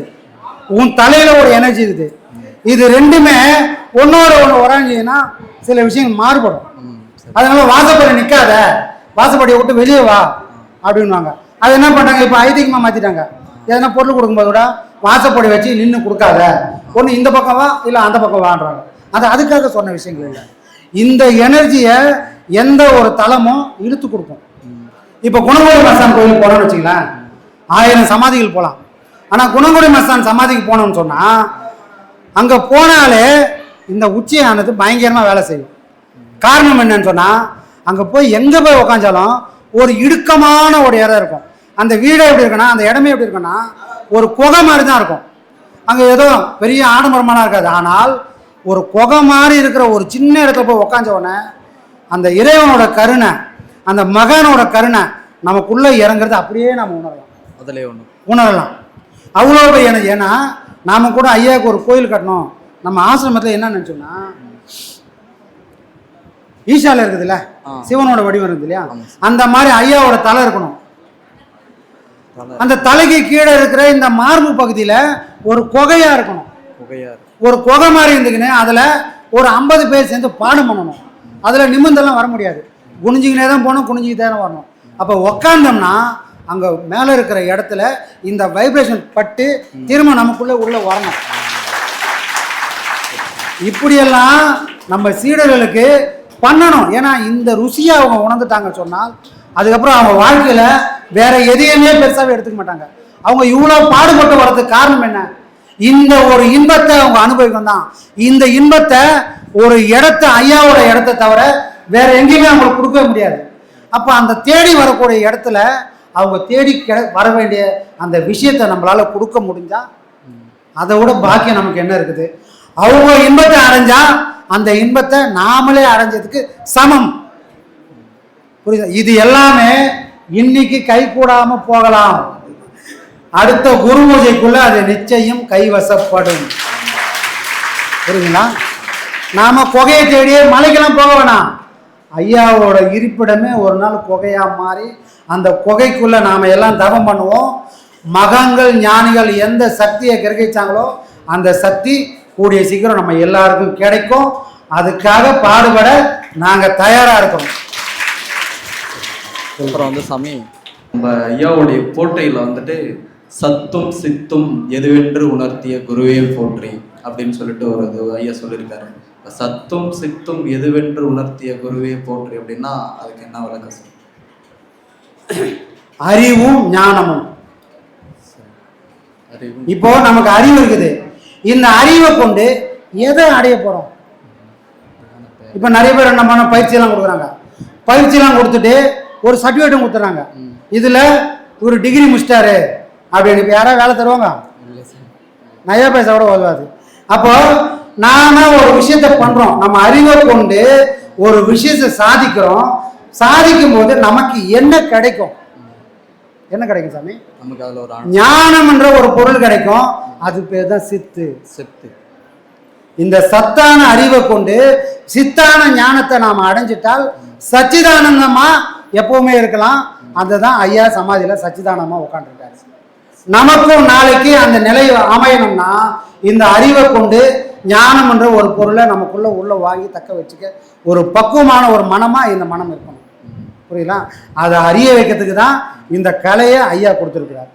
உன் தலையில ஒரு எனர்ஜி இருக்குது. இது ரெண்டுமே ஒன்னோட ஒன்று உறாஞ்சின்னா சில விஷயங்கள் மாறுபடும். அதனால வாசப்படி நிக்காத, வாசப்படியை விட்டு வெளியே வா அப்படின்வாங்க. அது என்ன பண்றாங்க? இப்போ ஐதீகமா மாத்திட்டாங்க. எதனா பொருள் கொடுக்கும்போது கூட வாசப்படி வச்சு நின்று கொடுக்காத, ஒன்று இந்த பக்கம் வா இல்லை அந்த பக்கம் வான்றாங்க. அது அதுக்காக சொன்ன விஷயங்கள் இல்லை. இந்த எனர்ஜியை எந்த ஒரு தலமும் இழுத்து கொடுக்கும். இப்போ குணங்குடி மஸ்தான் கோயில் போனோம்னு வச்சுங்களேன், 1000 சமாதிகள் போகலாம். ஆனால் குணங்குடி மஸ்தான் சமாதிக்கு போனோம்னு சொன்னால் அங்கே போனாலே இந்த உச்சியானது பயங்கரமாக வேலை செய்யும். காரணம் என்னன்னு சொன்னால் அங்கே போய் எங்கே போய் உக்காந்தாலும் ஒரு இடுக்கமான ஒரு இடம் இருக்கும். அந்த வீடே எப்படி இருக்குன்னா, அந்த இடமே எப்படி இருக்குன்னா ஒரு குகை மாதிரி தான் இருக்கும். அங்கே ஏதோ பெரிய ஆடம்பரமான இருக்காது. ஆனால் ஒரு குகை மாதிரி இருக்கிற ஒரு சின்ன இடத்துல போய் உக்காஞ்ச உடனே அந்த இறைவனோட கருணை, அந்த மகனோட கருணை நமக்குள்ளே இறங்குறது அப்படியே நம்ம உணரலாம். அவ்வளோ பெரிய எனக்கு. ஏன்னா நாம கூட ஐயாவுக்கு ஒரு கோயில் கட்டணும். நம்ம ஆசிரமத்தில் என்ன நினச்சோம்னா, ஈஷால இருக்குதுல்ல சிவனோட வடிவம் இருக்குது இல்லையா, அந்த மாதிரி ஐயாவோட தலை இருக்கணும். அந்த தலைக்கு கீழே இருக்கிற இந்த மார்பு பகுதியில் ஒரு குகையா இருக்கணும். ஒரு குகை மாதிரி இருந்துக்கின்னு அதில் ஒரு 50 பேர் சேர்ந்து பாடம் பண்ணணும். அதில் நிமிந்தெல்லாம் வர முடியாது, குனிஞ்சிக்கினே தான் போகணும், குனிஞ்சிக்கிட்டே தான் வரணும். அப்போ உக்காந்தோம்னா அங்கே மேலே இருக்கிற இடத்துல இந்த வைப்ரேஷன் பட்டு திரும்ப நமக்குள்ளே உள்ள வரணும். இப்படியெல்லாம் நம்ம சீடர்களுக்கு பண்ணணும். ஏன்னா இந்த ருசியை அவங்க உணர்ந்துட்டாங்க சொன்னால் அதுக்கப்புறம் அவங்க வாழ்க்கையில் வேற எதையுமே பெருசாகவே எடுத்துக்க மாட்டாங்க. அவங்க இவ்வளோ பாடுபட்டு வர்றதுக்கு காரணம் என்ன? இந்த ஒரு இன்பத்தை அவங்க அனுபவிக்கணும் தான். இந்த இன்பத்தை ஒரு இடத்த, ஐயாவோட இடத்த தவிர வேற எங்கேயுமே அவங்களுக்கு கொடுக்கவே முடியாது. அப்போ அந்த தேடி வரக்கூடிய இடத்துல அவங்க தேடி வர வேண்டிய அந்த விஷயத்தை நம்மளால கொடுக்க முடிஞ்சா அதை விட பாக்கியம் நமக்கு என்ன இருக்குது? அவங்க இன்பத்தை அடைஞ்சா அந்த இன்பத்தை நாமளே அடைஞ்சதுக்கு சமம். புரியுதா? இது எல்லாமே இன்னைக்கு கை கூடாம போகலாம், அடுத்த குரு பூஜைக்குள்ள அது நிச்சயம் கைவசப்படும். புரியுதுங்களா? நாம குகையை தேடியே மலைக்கெல்லாம் போக வேணாம். ஐயாவோட இருப்பிடமே ஒரு நாள் குகையா மாறி அந்த குகைக்குள்ள நாம எல்லாம் தவம் பண்ணுவோம். மகன்கள் ஞானிகள் எந்த சக்தியை கிரகிச்சாங்களோ அந்த சக்தி கூடிய சீக்கிரம் நம்ம எல்லாருக்கும் கிடைக்கும். அதுக்காக பாடுபட நாங்க தயாரா இருக்கோம். அப்புறம் வந்து சாமி நம்ம ஐயாவுடைய போற்றையில் வந்துட்டு சத்தும் சித்தும் எதுவென்று உணர்த்திய குருவே போற்றி அப்படின்னு சொல்லிட்டு ஒரு இது ஐயா சொல்லியிருக்காரு. சத்தும் சித்தும் எதுவென்று உணர்த்திய குருவே போற்றி அப்படின்னா அதுக்கு என்ன விளக்கம் சார்? அறிவும் ஞானமும். அறிவும் இப்போ நமக்கு அறிவு இருக்குது, இந்த அறிவை கொண்டு எதை அடைய போறோம்? இப்போ நிறைய பேர் என்ன பண்ண பயிற்சியெல்லாம் கொடுக்குறாங்க, பயிற்சியெல்லாம் கொடுத்துட்டு ஒரு சர்டிஃபிகேட்டும் கொடுத்துறாங்க. இதுல ஒரு டிகிரி முடிச்சிட்டாரு அப்படின்னு. இப்போ யாராவது வேலை தருவாங்க? நிறைய பைசா கூட உதவாது. அப்போ நாம ஒரு விஷயத்த பண்றோம், நம்ம அறிவை கொண்டு ஒரு விஷயத்தை சாதிக்கிறோம். சாதிக்கும் போது நமக்கு என்ன கிடைக்கும்? என்ன கிடைக்கும் சாமி? நமக்கு அதுல ஒரு ஞானம் என்ற ஒரு பொருள் கிடைக்கும். அது பேர் தான் சித்து. சித்து. இந்த சத்தான அறிவை கொண்டு சித்தான ஞானத்தை நாம் அடைஞ்சிட்டால் சச்சிதானந்தமா எப்பவுமே இருக்கலாம். அதுதான் ஐயா சமாதியில சச்சிதானந்தமா உட்காந்துருக்காரு. நமக்கும் நாளைக்கு அந்த நிலை அமையணும்னா இந்த அறிவை கொண்டு ஞானம் என்ற ஒரு பொருளை நமக்குள்ள உள்ள வாங்கி தக்க வச்சுக்க ஒரு பக்குவமான ஒரு மனமா இந்த மனம் இருக்கணும். புரியுதா? அதை அறிய வைக்கிறதுக்கு தான் இந்த கலையை ஐயா கொடுத்துருக்கிறார்.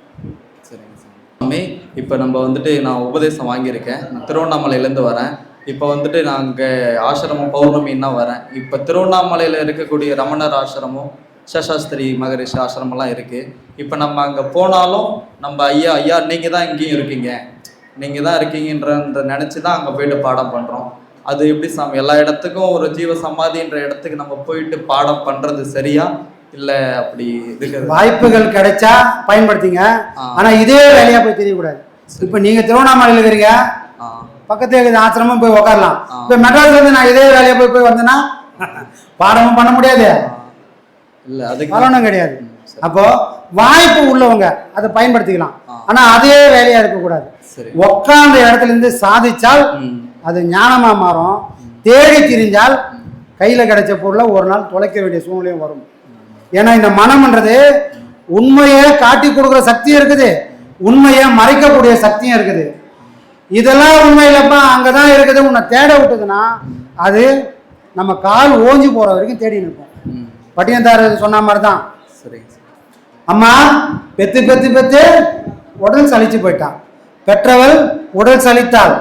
சரிங்க சாமி. இப்போ நம்ம வந்துட்டு நான் உபதேசம் வாங்கியிருக்கேன், நான் திருவண்ணாமலையிலேருந்து வரேன். இப்போ வந்துட்டு நான் அங்கே ஆசிரமம் பௌர்ணமின்னா வரேன். இப்போ திருவண்ணாமலையில் இருக்கக்கூடிய ரமணர் ஆசிரமம், சேஷாஸ்திரி மகரிஷி ஆசிரமெல்லாம் இருக்குது. இப்போ நம்ம அங்கே போனாலும் நம்ம ஐயா ஐயா நீங்கள் தான் இங்கேயும் இருக்கீங்க, நீங்கள் தான் இருக்கீங்கன்ற நினச்சி தான் அங்கே போயிட்டு பாடம் பண்ணுறோம். அது எப்படி சாமி? எல்லா இடத்துக்கும் ஒரு ஜீவ சமாதின்ற இடத்துக்கு நம்ம போயிட்டு பாடம் பண்ணுறது சரியா இல்லை அப்படி இருக்கிறது? வாய்ப்புகள் கிடைச்சா பயன்படுத்திங்க, ஆனால் இதே வேலையாக போய் தெரியக்கூடாது. இப்போ நீங்கள் திருவண்ணாமலையில் இருக்கிறீங்க, பக்கத்துல இருக்கிற ஆசிரமம் போய் உட்காரலாம். இப்போ மெட்ராஸ்ல இருந்து நான் இதே வேலையை போய் வந்தேன்னா பாடமும் பண்ண முடியாது, இல்லை அதுக்கு பலனும் கிடையாது. அப்போ வாய்ப்பு உள்ளவங்க அதை பயன்படுத்திக்கலாம், ஆனா அதே வேலையா இருக்கக்கூடாது. உட்கார்ந்த இடத்துல இருந்து சாதிச்சால் அது ஞானமா மாறும். தேடி திரிஞ்சால் கையில கிடைச்ச பொருளை ஒரு நாள் தொலைக்க வேண்டிய சூழ்நிலையும் வரும். ஏன்னா இந்த மனம்ன்றது உண்மையை காட்டி கொடுக்குற சக்தியும் இருக்குது, உண்மையை மறைக்கக்கூடிய சக்தியும் இருக்குது. இதெல்லாம் உண்மை இல்லப்பா அங்கதான் இருக்குது உன்னை தேட விட்டதுன்னா அது நம்ம கால் ஓஞ்சி போற வரைக்கும் தேடி நிற்போம். பட்டியந்தார் சொன்ன மாதிரி தான். அம்மா பெத்து பெத்து பெத்து உடல் சலிச்சு போயிட்டான், பெற்றவள் உடல் சலித்தாள்,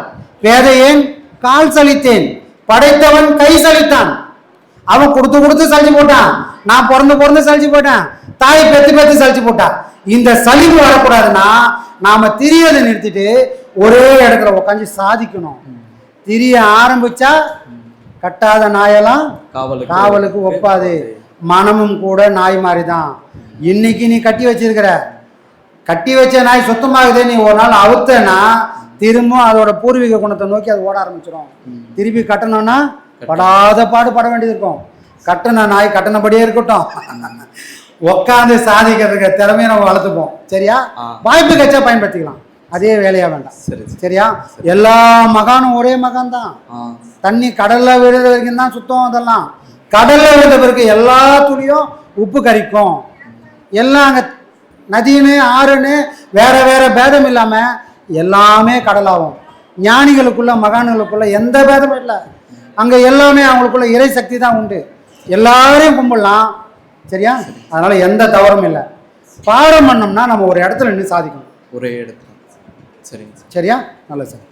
பேதையேன் கால் சலித்தேன், படைத்தவன் கை சலித்தான். அவன் கொடுத்து கொடுத்து சலிச்சு போட்டான், நான் பிறந்து பிறந்து சலிச்சு போட்டேன், தாய் பெத்து பெத்து சலிச்சு போட்டான். இந்த சலிப்பு வரக்கூடாதுன்னா நாம திரியதை நிறுத்திட்டு ஒரே இடத்துல உட்காந்து சாதிக்கணும். திரிய ஆரம்பிச்சா கட்டாத நாயெல்லாம் காவலுக்கு ஒப்பாது. மனமும் கூட நாய் மாதிரி தான். இன்னைக்கு நீ கட்டி வச்சிருக்கிற, கட்டி வச்ச நாய் சுத்தமாகுது, நீ ஒரு நாள் அவுத்தனா திரும்ப அதோட பூர்வீக குணத்தை நோக்கி அது ஓட ஆரம்பிச்சிடும். திருப்பி கட்டணும்னா படாத பாடு பட வேண்டியது இருக்கும். கட்டின நாய் கட்டினபடியே இருக்கட்டும், உட்காந்து சாதிக்கிறதுக்கு திறமையை நம்ம வளர்த்துப்போம். சரியா? வாய்ப்பு கச்சா பயன்படுத்திக்கலாம், அதே வேலையா வேண்டாம். சரியா? எல்லா மகானும் ஒரே மகான் தான். தண்ணி கடல்ல விழுற வரைக்கும் தான் சுத்தம். அதெல்லாம் கடல்ல விழுந்த பிறகு எல்லா துளியும் உப்பு கரிக்கும். எல்லாம் அங்க நதின்னு ஆறுன்னு வேற வேற பேதம் இல்லாம எல்லாமே கடலாகும். ஞானிகளுக்குள்ள மகான்களுக்குள்ள எந்த பேதமும் இல்லை. அங்க எல்லாமே அவங்களுக்குள்ள இறை சக்தி தான் உண்டு. எல்லாரையும் கும்பிடலாம். சரியா? அதனால எந்த தவறும் இல்லை. பாடம் பண்ணோம்னா நம்ம ஒரு இடத்துல நின்று சாதிக்கணும், ஒரே இடத்துல. சரிங்க. சரியா? நல்ல சார்.